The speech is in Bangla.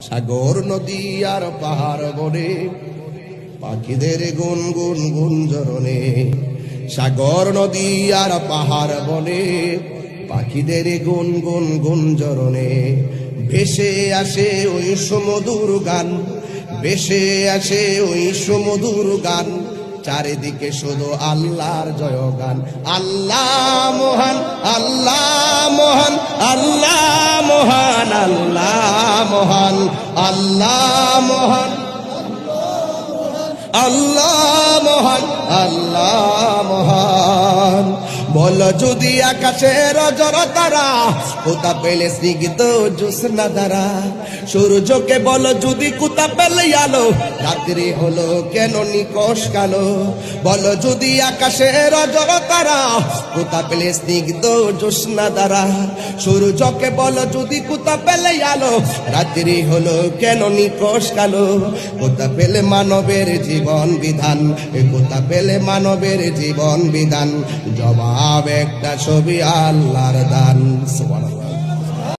সাগর নদী আর পাহাড় বনে পাখিদের গুনগুন গুঞ্জরণে। সাগর নদী আর পাহাড় বনে পাখিদের গুনগুন গুঞ্জরণে। ভেসে আসে ওই সুমধুর গান, ভেসে আসে ওই সুমধুর গান। চারিদিকে শুধু আল্লাহর জয়গান। আল্লাহ মহান, আল্লাহ মহান, আল্লাহ মহান, আল্লাহ মহান, আল্লাহ মহান, আল্লাহ মহান, আল্লাহ মহান। বল যদি আকাশের অজরতারা কোথা পেলে স্নিগ্ধ জ্যোৎস্না দ্বারা। সূর্যকে বল যদি কোথা পেলে আলো, রাত্রি হলো কেন নিকশ কালো। বল যদি আকাশের অজরতারা কোথা পেলে স্নিগ্ধ জ্যোৎস্না দ্বারা। সূর্যকে বল যদি কোথা পেলে আলো, রাত্রি হলো কেন নিকশ কালো। কোথা পেলে মানবের জীবন বিধান, কোথা পেলে মানবের জীবন বিধান। জবাব একটা ছবি আল্লাহর দান। সুবহানাল্লাহ।